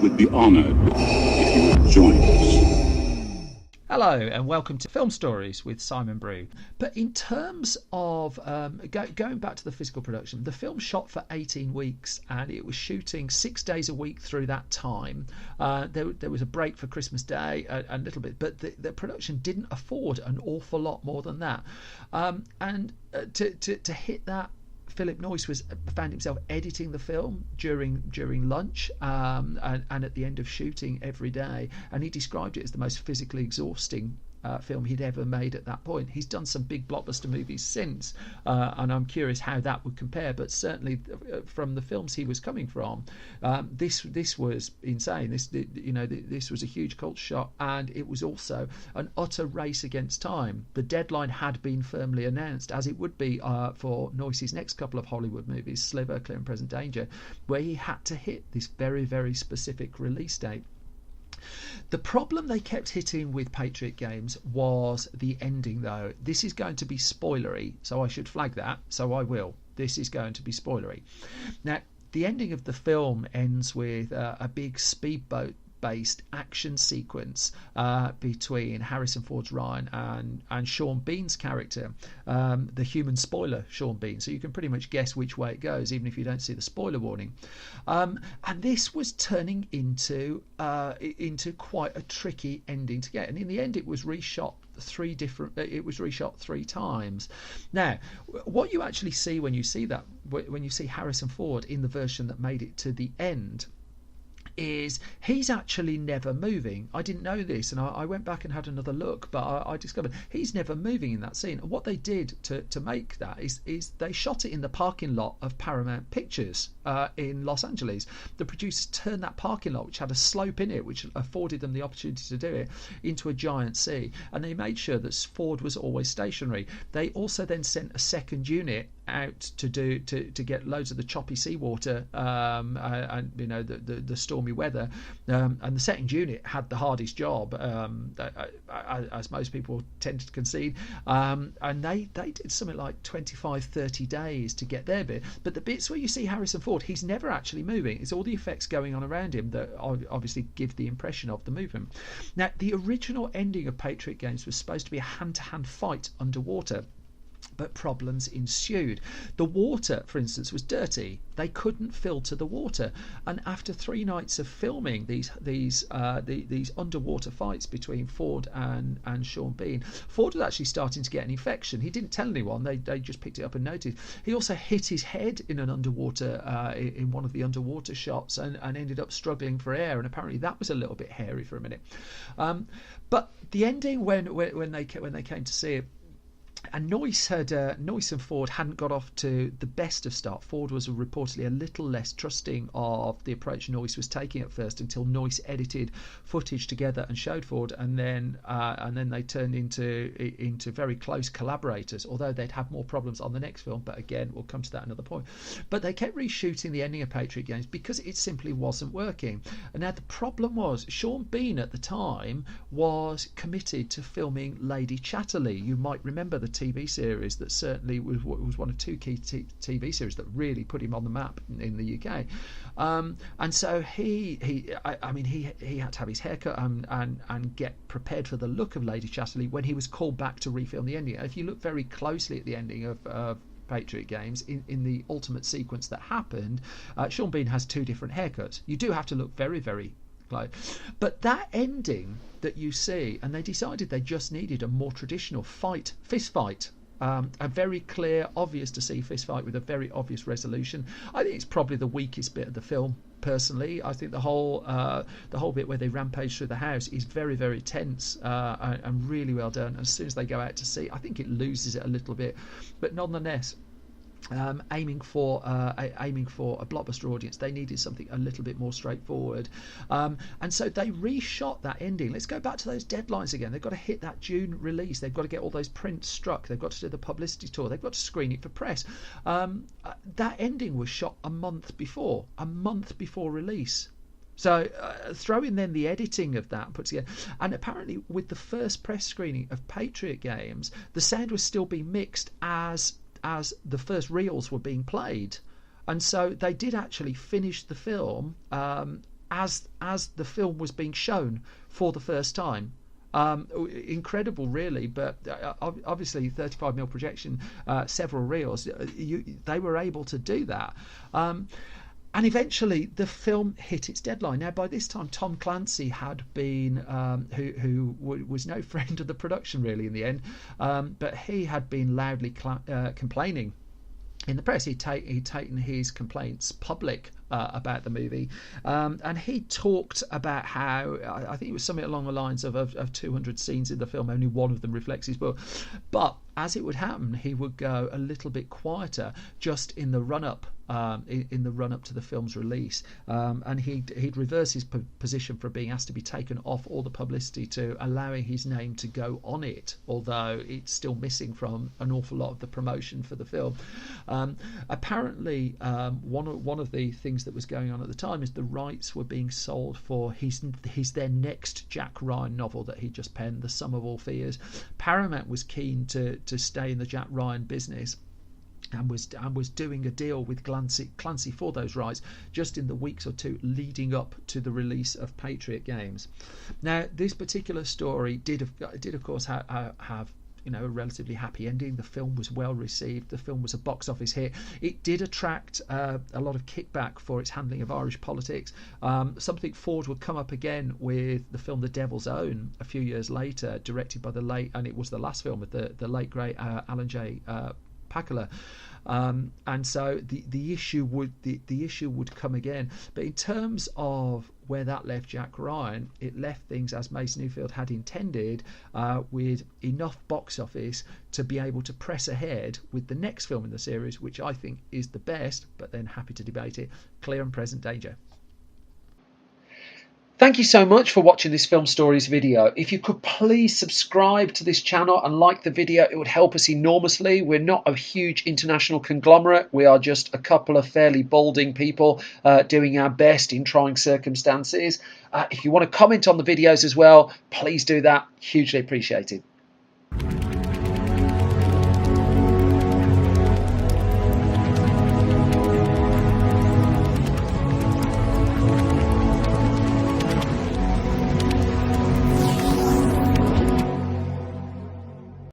would be honored if you would join us. Hello and welcome to Film Stories with Simon Brew. But in terms of going back to the physical production, the film shot for 18 weeks and it was shooting 6 days a week through that time. There was a break for Christmas Day, a little bit, but the production didn't afford an awful lot more than that. To hit that, Philip Noyce found himself editing the film during lunch and at the end of shooting every day, and he described it as the most physically exhausting film he'd ever made at that point. He's done some big blockbuster movies since, and I'm curious how that would compare, but certainly from the films he was coming from, this was insane. This was a huge culture shot, and it was also an utter race against time. The deadline had been firmly announced, as it would be for Noyce's next couple of Hollywood movies, Sliver, Clear and Present Danger, where he had to hit this very, very specific release date. The problem they kept hitting with Patriot Games was the ending, though. This is going to be spoilery, so I should flag that, so I will. This is going to be spoilery. Now, the ending of the film ends with a big speedboat based action sequence between Harrison Ford's Ryan and Sean Bean's character, the human spoiler Sean Bean, so you can pretty much guess which way it goes even if you don't see the spoiler warning, and this was turning into quite a tricky ending to get, and in the end it was reshot three times. Now, what you actually see when you see Harrison Ford in the version that made it to the end is he's actually never moving. I didn't know this, and I went back and had another look, but I discovered he's never moving in that scene. And what they did to make that is they shot it in the parking lot of Paramount Pictures in Los Angeles. The producers turned that parking lot, which had a slope in it, which afforded them the opportunity to do it, into a giant sea, and they made sure that Ford was always stationary. They also then sent a second unit out to get loads of the choppy seawater and the stormy weather, and the second unit had the hardest job, as most people tend to concede, and they did something like 25-30 days to get their bit. But the bits where you see Harrison Ford, he's never actually moving. It's all the effects going on around him that obviously give the impression of the movement. Now, the original ending of Patriot Games was supposed to be a hand-to-hand fight underwater, but problems ensued. The water, for instance, was dirty. They couldn't filter the water, and after 3 nights of filming these underwater fights between Ford and Sean Bean, Ford was actually starting to get an infection. He didn't tell anyone. They just picked it up and noticed. He also hit his head in an underwater in one of the underwater shots and ended up struggling for air, and apparently that was a little bit hairy for a minute. But the ending, when they came to see it, and Noyce and Ford hadn't got off to the best of start. Ford was reportedly a little less trusting of the approach Noyce was taking at first, until Noyce edited footage together and showed Ford, and then they turned into very close collaborators, although they'd have more problems on the next film, but again we'll come to that another point. But they kept reshooting the ending of Patriot Games because it simply wasn't working. And now the problem was Sean Bean at the time was committed to filming Lady Chatterley. You might remember the TV series that certainly was one of 2 key TV series that really put him on the map in the UK, and so he had to have his hair cut and get prepared for the look of Lady Chatterley when he was called back to refilm the ending. If you look very closely at the ending of Patriot Games, in the ultimate sequence that happened, Sean Bean has 2 different haircuts. You do have to look very, very close. But that ending that you see, and they decided they just needed a more traditional fist fight, a very clear, obvious to see fist fight with a very obvious resolution. I think it's probably the weakest bit of the film. Personally, I think the whole bit where they rampage through the house is very, very tense and really well done. As soon as they go out to sea, I think it loses it a little bit, but nonetheless, aiming for a blockbuster audience, they needed something a little bit more straightforward, and so they reshot that ending. Let's go back to those deadlines again. They've got to hit that June release. They've got to get all those prints struck. They've got to do the publicity tour. They've got to screen it for press. That ending was shot a month before release. So throw in then the editing of that put together, and apparently with the first press screening of Patriot Games, the sound was still being mixed as the first reels were being played, and so they did actually finish the film as the film was being shown for the first time. Incredible, really, but obviously 35mm projection, several reels, they were able to do that. And eventually the film hit its deadline. Now, by this time, Tom Clancy had been, who was no friend of the production really in the end, but he had been loudly complaining in the press. He'd taken his complaints public about the movie, and he talked about how, I think it was something along the lines of 200 scenes in the film, only one of them reflects his book. But as it would happen, he would go a little bit quieter just in the run up. In the run up to the film's release, and he'd reverse his position from being asked to be taken off all the publicity to allowing his name to go on it, although it's still missing from an awful lot of the promotion for the film. Apparently, one of the things that was going on at the time is the rights were being sold for his their next Jack Ryan novel that he just penned, The Sum of All Fears. Paramount was keen to stay in the Jack Ryan business, and was doing a deal with Clancy for those rights just in the weeks or two leading up to the release of Patriot games. Now, this particular story did of course have a relatively happy ending. The film was well received. The film was a box office hit. It did attract a lot of kickback for its handling of Irish politics. Something Ford would come up again with the film The Devil's Own a few years later, directed by the last film of the late great Alan J. Pakula. And so the issue would come again. But in terms of where that left Jack Ryan, it left things as Mason Newfield had intended, with enough box office to be able to press ahead with the next film in the series, which I think is the best, but then happy to debate it, Clear and Present Danger. Thank you so much for watching this Film Stories video. If you could please subscribe to this channel and like the video, it would help us enormously. We're not a huge international conglomerate. We are just a couple of fairly balding people doing our best in trying circumstances. If you want to comment on the videos as well, please do that. Hugely appreciated.